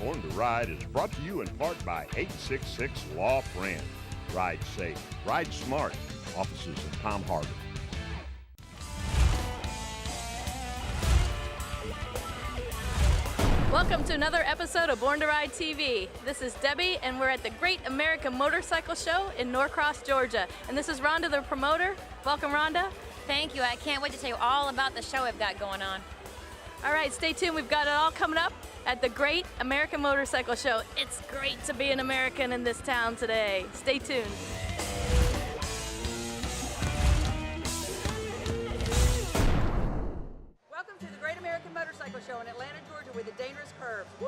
Born to Ride is brought to you in part by 866 Law Friend. Ride safe, ride smart. Offices of Tom Hardy. Welcome to another episode of Born to Ride TV. This is Debbie, and we're at the Great American Motorcycle Show in Norcross, Georgia. And this is Rhonda, the promoter. Welcome, Rhonda. Thank you. I can't wait to tell you all about the show we've got going on. All right, stay tuned. We've got it all coming up at the Great American Motorcycle Show. It's great to be an American in this town today. Stay tuned. Welcome to the Great American Motorcycle Show in Atlanta, Georgia with the dangerous curves. Woo!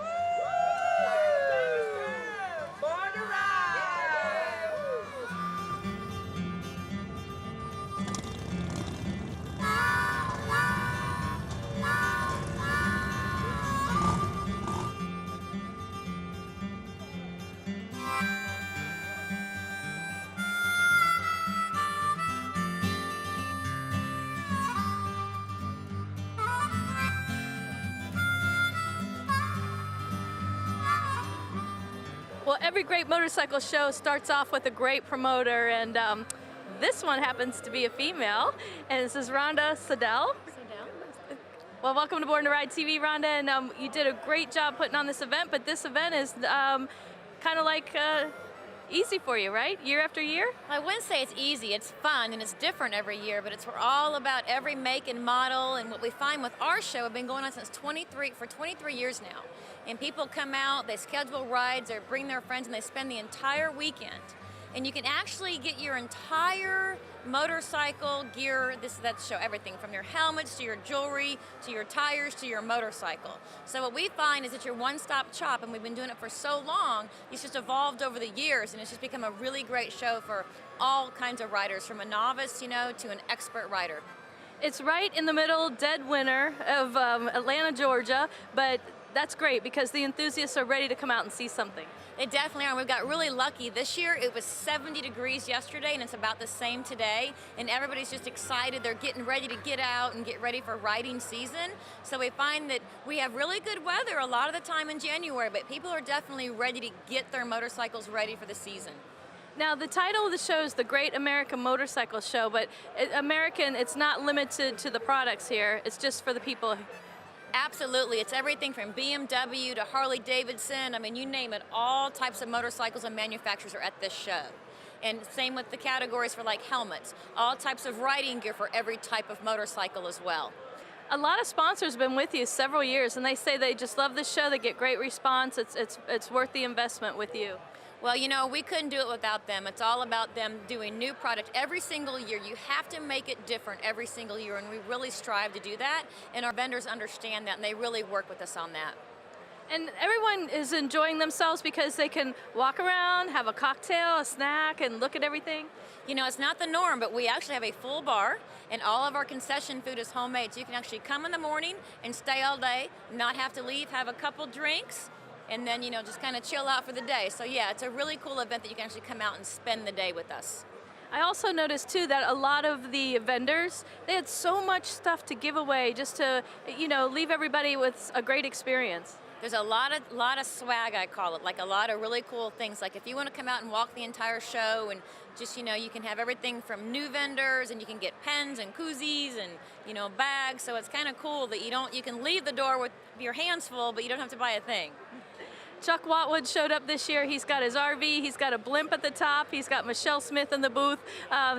Born to ride! Well, every great motorcycle show starts off with a great promoter, and this one happens to be a female, and this is Rhonda Siddell. Well, welcome to Born to Ride TV, Rhonda, and you did a great job putting on this event, but this event is kind of like easy for you, right? Year after year? I wouldn't say it's easy. It's fun and it's different every year, but we're all about every make and model. And what we find with our show, have been going on since 23 years now. And people come out, they schedule rides, or bring their friends, and they spend the entire weekend. And you can actually get your entire motorcycle gear, that show everything from your helmets to your jewelry to your tires to your motorcycle. So what we find is that you're one-stop shop, and we've been doing it for so long, it's just evolved over the years, and it's just become a really great show for all kinds of riders, from a novice, to an expert rider. It's right in the middle, dead winter of Atlanta, Georgia, but that's great because the enthusiasts are ready to come out and see something. They definitely are. We've got really lucky. This year it was 70 degrees yesterday, and it's about the same today, and everybody's just excited. They're getting ready to get out and get ready for riding season. So we find that we have really good weather a lot of the time in January, but people are definitely ready to get their motorcycles ready for the season. Now, the title of the show is the Great American Motorcycle Show, but it's not limited to the products here. It's just for the people. Absolutely. It's everything from BMW to HarleyDavidson. I mean, you name it. All types of motorcycles and manufacturers are at this show. And same with the categories for like helmets. All types of riding gear for every type of motorcycle as well. A lot of sponsors have been with you several years, and they say they just love this show. They get great response. It's worth the investment with you. Well, we couldn't do it without them. It's all about them doing new product every single year. You have to make it different every single year, and we really strive to do that, and our vendors understand that, and they really work with us on that. And everyone is enjoying themselves because they can walk around, have a cocktail, a snack, and look at everything. It's not the norm, but we actually have a full bar, and all of our concession food is homemade, so you can actually come in the morning and stay all day, not have to leave, have a couple drinks, and then, just kind of chill out for the day. So yeah, it's a really cool event that you can actually come out and spend the day with us. I also noticed too that a lot of the vendors, they had so much stuff to give away just to, leave everybody with a great experience. There's a lot of swag, I call it, like a lot of really cool things. Like if you want to come out and walk the entire show, and just, you can have everything from new vendors, and you can get pens and koozies and, bags. So it's kind of cool that you can leave the door with your hands full, but you don't have to buy a thing. Chuck Watwood showed up this year. He's got his RV, he's got a blimp at the top, he's got Michelle Smith in the booth,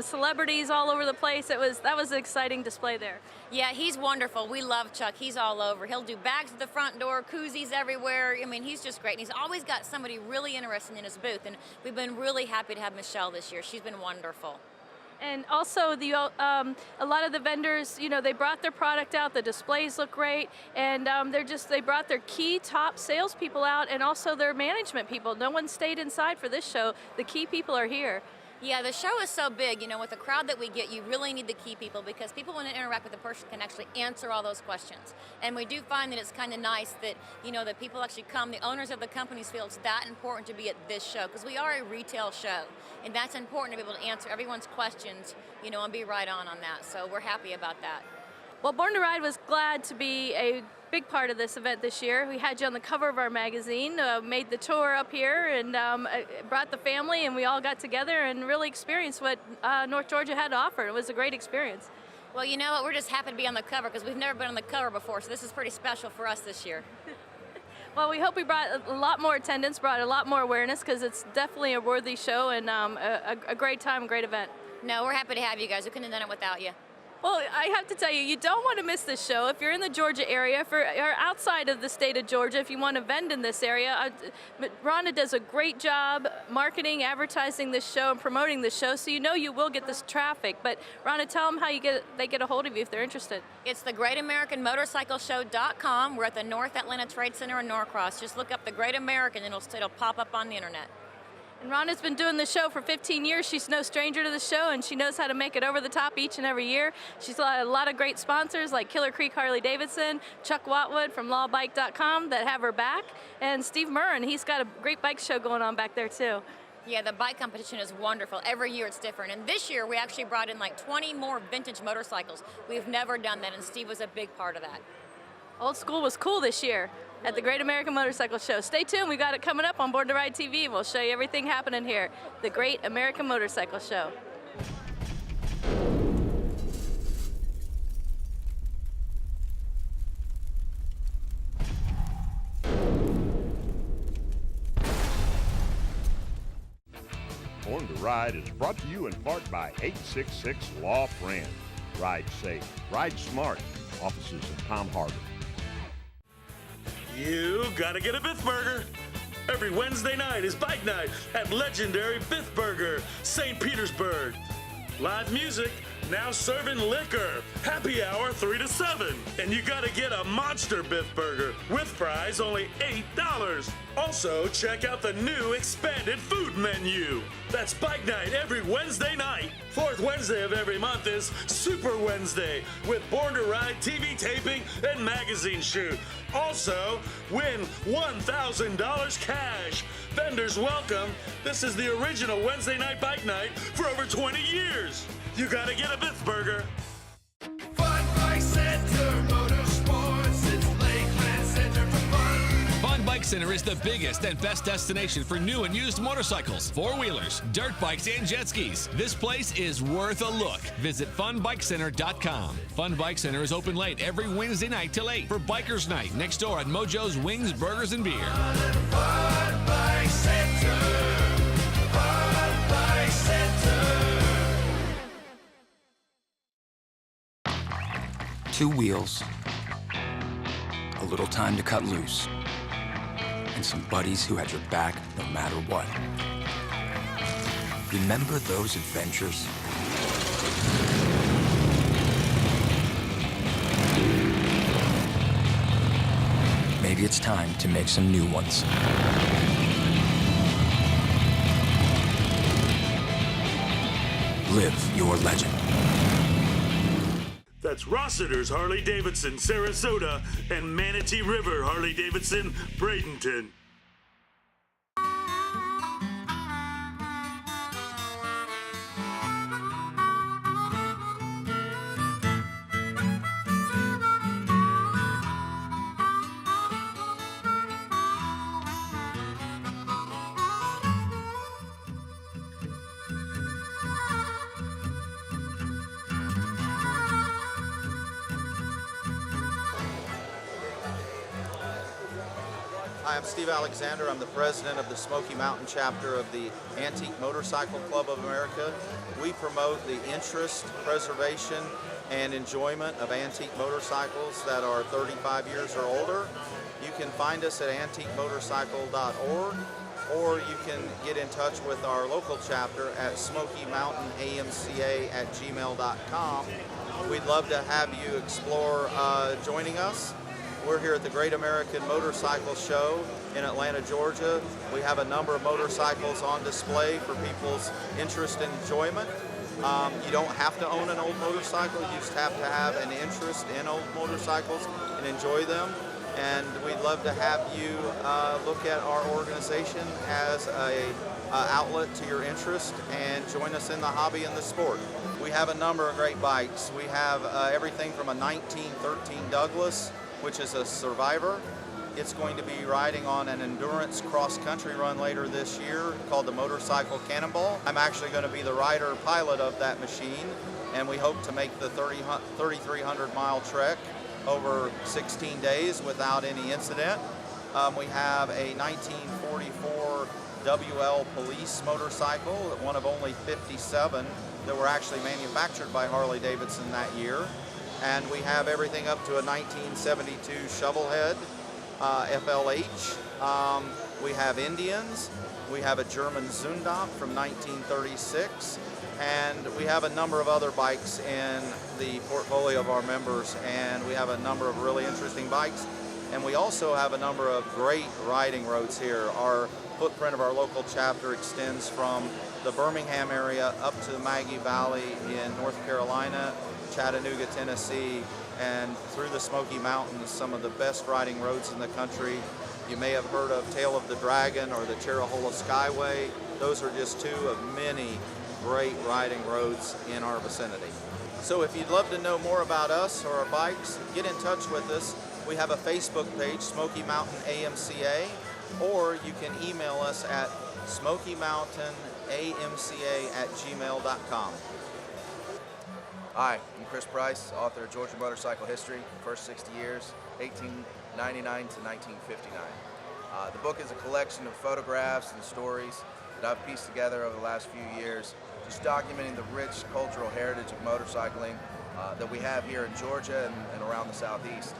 celebrities all over the place. That was an exciting display there. Yeah, he's wonderful. We love Chuck. He's all over. He'll do bags at the front door, koozies everywhere. I mean, he's just great. And he's always got somebody really interesting in his booth, and we've been really happy to have Michelle this year. She's been wonderful. And also, a lot of the vendors, they brought their product out. The displays look great, and they brought their key top salespeople out, and also their management people. No one stayed inside for this show. The key people are here. Yeah, the show is so big, with the crowd that we get, you really need the key people, because people want to interact with the person can actually answer all those questions. And we do find that it's kind of nice that, that people actually come, the owners of the companies feel it's that important to be at this show, because we are a retail show, and that's important to be able to answer everyone's questions, and be right on that. So we're happy about that. Well, Born to Ride was glad to be a big part of this event this year. We had you on the cover of our magazine, made the tour up here, and brought the family, and we all got together and really experienced what North Georgia had to offer. It was a great experience. Well, you know what? We're just happy to be on the cover because we've never been on the cover before, so this is pretty special for us this year. Well, we hope we brought a lot more attendance, brought a lot more awareness, because it's definitely a worthy show and a great time, a great event. No, we're happy to have you guys. We couldn't have done it without you. Well, I have to tell you, you don't want to miss this show. If you're in the Georgia area, or outside of the state of Georgia, if you want to vend in this area, Rhonda does a great job marketing, advertising this show, and promoting this show, so you know you will get this traffic. But Rhonda, tell them how they get a hold of you if they're interested. It's the GreatAmericanMotorcycleShow.com. We're at the North Atlanta Trade Center in Norcross. Just look up the Great American, and it'll pop up on the internet. And Rhonda's been doing the show for 15 years. She's no stranger to the show, and she knows how to make it over the top each and every year. She's got a lot of great sponsors like Killer Creek Harley-Davidson, Chuck Watwood from lawbike.com that have her back, and Steve Murrin. He's got a great bike show going on back there too. Yeah, the bike competition is wonderful. Every year it's different. And this year we actually brought in like 20 more vintage motorcycles. We've never done that, and Steve was a big part of that. Old school was cool this year at the Great American Motorcycle Show. Stay tuned, we got it coming up on Born to Ride TV. We'll show you everything happening here. The Great American Motorcycle Show. Born to Ride is brought to you in part by 866 Law Friend. Ride safe, ride smart. Offices in Palm Harbor. You gotta get a Biff Burger. Every Wednesday night is bike night at legendary Biff Burger, St. Petersburg. Live music, now serving liquor. Happy hour 3 to 7. And you gotta get a monster Biff Burger with fries only $8. Also, check out the new expanded food menu. That's bike night every Wednesday night. Fourth Wednesday of every month is Super Wednesday with Born to Ride TV taping and magazine shoot. Also, win $1,000 cash. Vendors welcome. This is the original Wednesday night bike night for over 20 years. You gotta get a Biff Burger. Fun Bike Center Motorsports, it's Lakeland Center for fun. Fun Bike Center is the biggest and best destination for new and used motorcycles, four-wheelers, dirt bikes, and jet skis. This place is worth a look. Visit funbikecenter.com. Fun Bike Center is open late every Wednesday night till 8 for Bikers Night next door at Mojo's Wings, Burgers, and Beer. Fun Bike Center. Fun Bike Center. 2 wheels, a little time to cut loose, and some buddies who had your back no matter what. Remember those adventures? Maybe it's time to make some new ones. Live your legend. That's Rossiter's Harley-Davidson, Sarasota, and Manatee River Harley-Davidson, Bradenton. Hi, I'm Steve Alexander. I'm the president of the Smoky Mountain chapter of the Antique Motorcycle Club of America. We promote the interest, preservation, and enjoyment of antique motorcycles that are 35 years or older. You can find us at antiquemotorcycle.org, or you can get in touch with our local chapter at smokymountaiamca@gmail.com. We'd love to have you explore joining us. We're here at the Great American Motorcycle Show in Atlanta, Georgia. We have a number of motorcycles on display for people's interest and enjoyment. You don't have to own an old motorcycle, you just have to have an interest in old motorcycles and enjoy them. And we'd love to have you look at our organization as an outlet to your interest and join us in the hobby and the sport. We have a number of great bikes. We have everything from a 1913 Douglas which is a survivor. It's going to be riding on an endurance cross-country run later this year called the Motorcycle Cannonball. I'm actually going to be the rider pilot of that machine, and we hope to make the 3,300-mile trek over 16 days without any incident. We have a 1944 WL Police motorcycle, one of only 57 that were actually manufactured by Harley-Davidson that year. And we have everything up to a 1972 Shovelhead FLH. We have Indians. We have a German Zundap from 1936. And we have a number of other bikes in the portfolio of our members, and we have a number of really interesting bikes. And we also have a number of great riding roads here. Our footprint of our local chapter extends from the Birmingham area up to the Maggie Valley in North Carolina, Chattanooga, Tennessee, and through the Smoky Mountains, some of the best riding roads in the country. You may have heard of Tail of the Dragon or the Cherrahola Skyway. Those are just two of many great riding roads in our vicinity. So if you'd love to know more about us or our bikes, get in touch with us. We have a Facebook page, Smoky Mountain AMCA, or you can email us at smokymountainamca@gmail.com. Hi, I'm Chris Price, author of Georgia Motorcycle History, first 60 years, 1899 to 1959. The book is a collection of photographs and stories that I've pieced together over the last few years, just documenting the rich cultural heritage of motorcycling that we have here in Georgia and around the Southeast.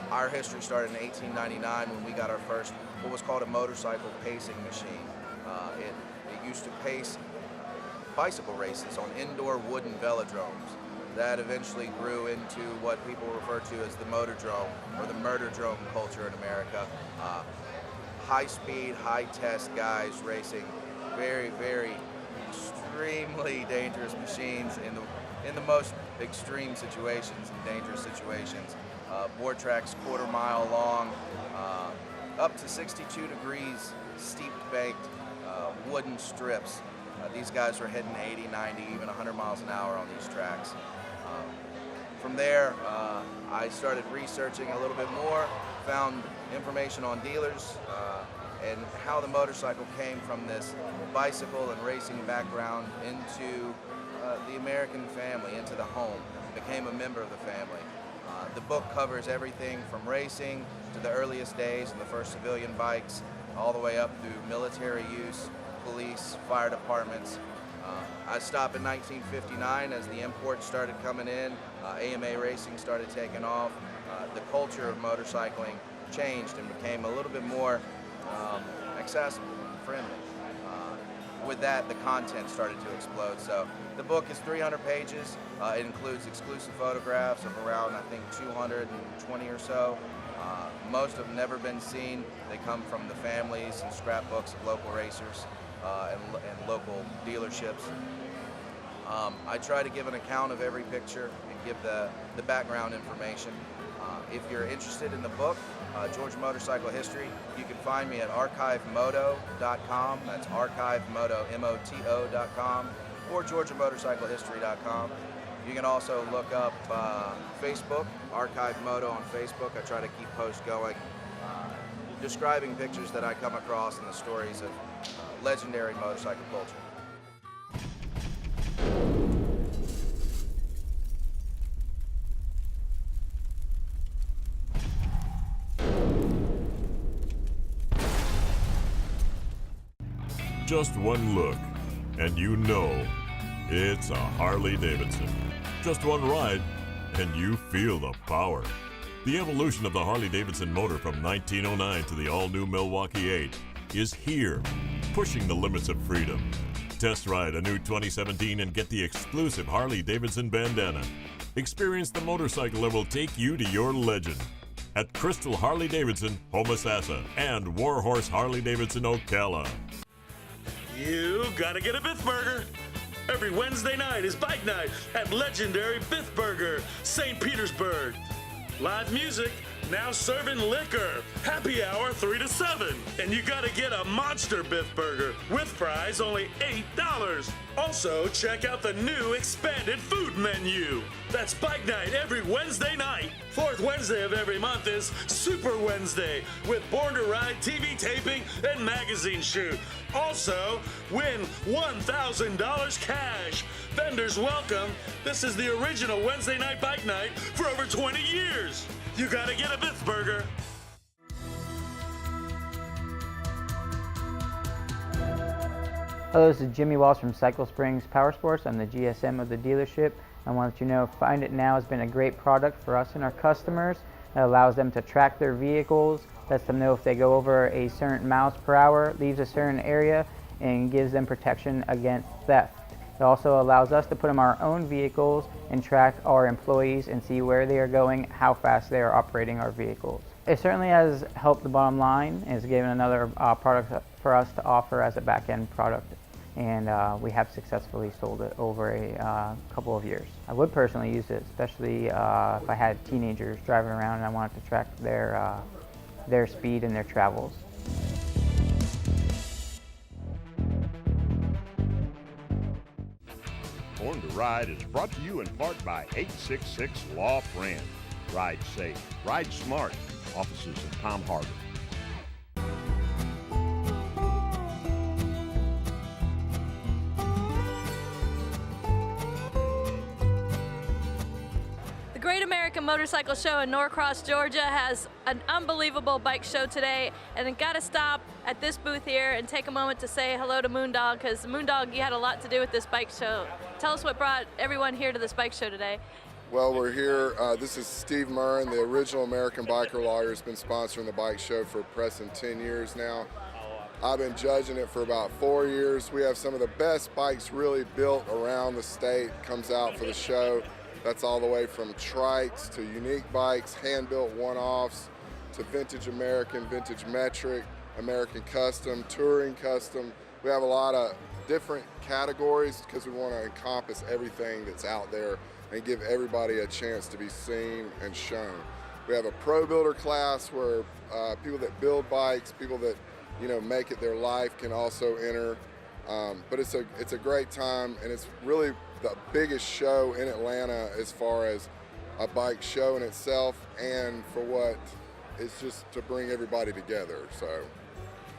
Our history started in 1899 when we got our first, what was called a motorcycle pacing machine. It used to pace bicycle races on indoor wooden velodromes. That eventually grew into what people refer to as the motordrome or the murderdrome culture in America. High-speed, high-test guys racing very, very extremely dangerous machines in the most extreme situations and dangerous situations. Board tracks quarter-mile long, up to 62 degrees, steeped banked wooden strips. These guys were hitting 80, 90, even 100 miles an hour on these tracks. From there, I started researching a little bit more, found information on dealers and how the motorcycle came from this bicycle and racing background into the American family, into the home, became a member of the family. The book covers everything from racing to the earliest days and the first civilian bikes, all the way up through military use, police, fire departments. I stopped in 1959 as the imports started coming in, AMA racing started taking off, the culture of motorcycling changed and became a little bit more accessible and friendly. With that, the content started to explode. So the book is 300 pages. It includes exclusive photographs of around, I think, 220 or so. Most have never been seen. They come from the families and scrapbooks of local racers and local dealerships. I try to give an account of every picture and give the background information. If you're interested in the book, Georgia Motorcycle History, you can find me at archivemoto.com. That's archivemoto.com, or GeorgiaMotorcycleHistory.com. You can also look up Facebook, Archive Moto on Facebook. I try to keep posts going, describing pictures that I come across and the stories of legendary motorcycle culture. Just one look, and you know it's a Harley-Davidson. Just one ride, and you feel the power. The evolution of the Harley-Davidson motor from 1909 to the all-new Milwaukee 8 is here, pushing the limits of freedom. Test ride a new 2017 and get the exclusive Harley-Davidson bandana. Experience the motorcycle that will take you to your legend. At Crystal Harley-Davidson, Homosassa, and Warhorse Harley-Davidson, Ocala. You gotta get a Biff Burger. Every Wednesday night is bike night at legendary Biff Burger, St. Petersburg. Live music, now serving liquor. Happy hour 3 to 7. And you gotta get a monster Biff Burger with fries, only $8. Also, check out the new expanded food menu. That's Bike Night every Wednesday night. Fourth Wednesday of every month is Super Wednesday with Born to Ride TV taping and magazine shoot. Also, win $1,000 cash. Vendors welcome. This is the original Wednesday night Bike Night for over 20 years. You gotta get a Biff Burger. Hello, this is Jimmy Walsh from Cycle Springs Power Sports. I'm the GSM of the dealership. I want to let you know Find It Now has been a great product for us and our customers. It allows them to track their vehicles, lets them know if they go over a certain miles per hour, leaves a certain area, and gives them protection against theft. It also allows us to put in our own vehicles and track our employees and see where they are going, how fast they are operating our vehicles. It certainly has helped the bottom line and has given another product for us to offer as a back-end product. And we have successfully sold it over a couple of years. I would personally use it, especially if I had teenagers driving around and I wanted to track their speed and their travels. Born to Ride is brought to you in part by 866 Law Friend. Ride safe, ride smart. Offices in Palm Harbor. The Great American Motorcycle Show in Norcross, Georgia has an unbelievable bike show today, and I gotta stop at this booth here and take a moment to say hello to Moondog, because Moondog, you had a lot to do with this bike show. Tell us what brought everyone here to this bike show today. Well, we're here. This is Steve Murrin, the original American Biker Lawyer, has been sponsoring the bike show for pressing 10 years now. I've been judging it for about 4 years. We have some of the best bikes really built around the state, comes out for the show. That's all the way from trikes to unique bikes, hand-built one-offs, to vintage American, vintage metric, American custom, touring custom. We have a lot of different categories because we want to encompass everything that's out there and give everybody a chance to be seen and shown. We have a pro builder class where people that build bikes, people that make it their life can also enter. But it's a great time, and it's really the biggest show in Atlanta as far as a bike show in itself, and for what it's just to bring everybody together. So.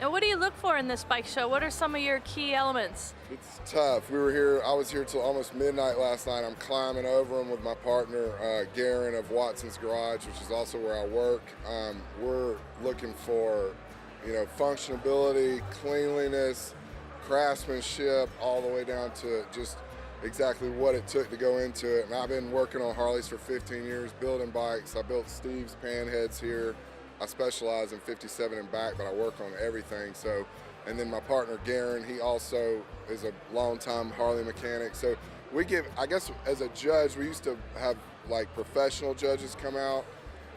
And what do you look for in this bike show? What are some of your key elements? It's tough. I was here till almost midnight last night. I'm climbing over them with my partner, Garen of Watson's Garage, which is also where I work. We're looking for, functionability, cleanliness, craftsmanship, all the way down to just exactly what it took to go into it. And I've been working on Harleys for 15 years, building bikes. I built Steve's Panheads here. I specialize in 57 and back, but I work on everything. So, and then my partner Garen, he also is a long-time Harley mechanic. So I guess as a judge, we used to have like professional judges come out,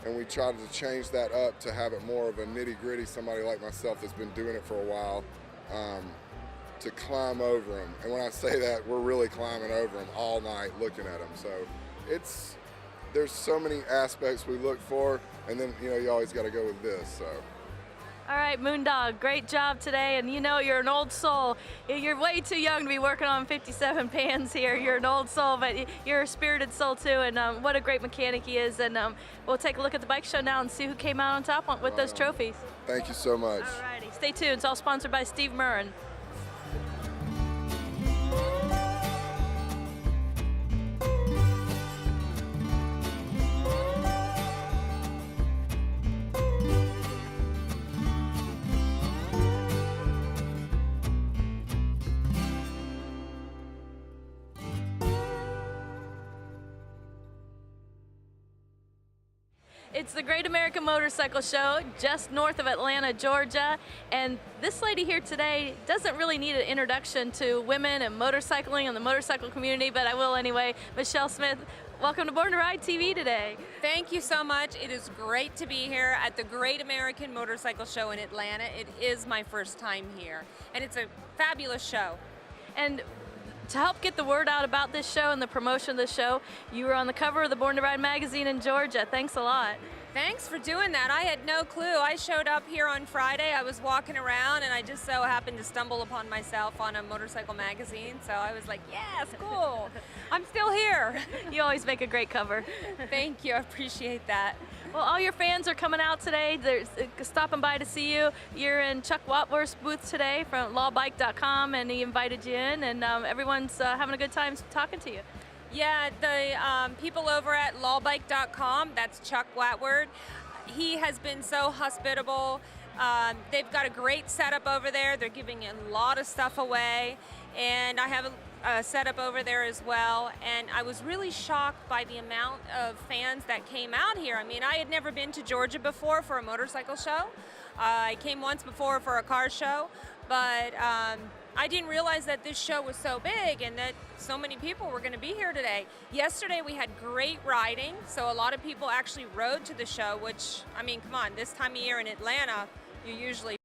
and we tried to change that up to have it more of a nitty-gritty, somebody like myself that's been doing it for a while, to climb over them. And when I say that, we're really climbing over them all night looking at them. So there's so many aspects we look for, and then you always got to go with this. So. All right, Moondog, great job today, and you're an old soul. You're way too young to be working on 57 Pans here. You're an old soul, but you're a spirited soul too, and what a great mechanic he is. And we'll take a look at the bike show now and see who came out on top with those trophies. Thank you so much. All righty, stay tuned. It's all sponsored by Steve Murrin. It's the Great American Motorcycle Show just north of Atlanta, Georgia, and this lady here today doesn't really need an introduction to women and motorcycling and the motorcycle community, but I will anyway. Michelle Smith, welcome to Born to Ride TV today. Thank you so much. It is great to be here at the Great American Motorcycle Show in Atlanta. It is my first time here, and it's a fabulous show. And to help get the word out about this show and the promotion of the show, you were on the cover of the Born to Ride magazine in Georgia. Thanks a lot. Thanks for doing that. I had no clue. I showed up here on Friday. I was walking around and I just so happened to stumble upon myself on a motorcycle magazine. So I was like, yes, cool. I'm still here. You always make a great cover. Thank you. I appreciate that. Well, all your fans are coming out today. They're stopping by to see you. You're in Chuck Watworth's booth today from lawbike.com, and he invited you in, and everyone's having a good time talking to you. Yeah, the people over at lawbike.com, that's Chuck Watworth. He has been so hospitable. They've got a great setup over there. They're giving a lot of stuff away, and I have a setup over there as well. And I was really shocked by the amount of fans that came out here. I mean, I had never been to Georgia before for a motorcycle show. I came once before for a car show, but I didn't realize that this show was so big and that so many people were going to be here today. Yesterday we had great riding, so a lot of people actually rode to the show, which, I mean, come on, this time of year in Atlanta, you usually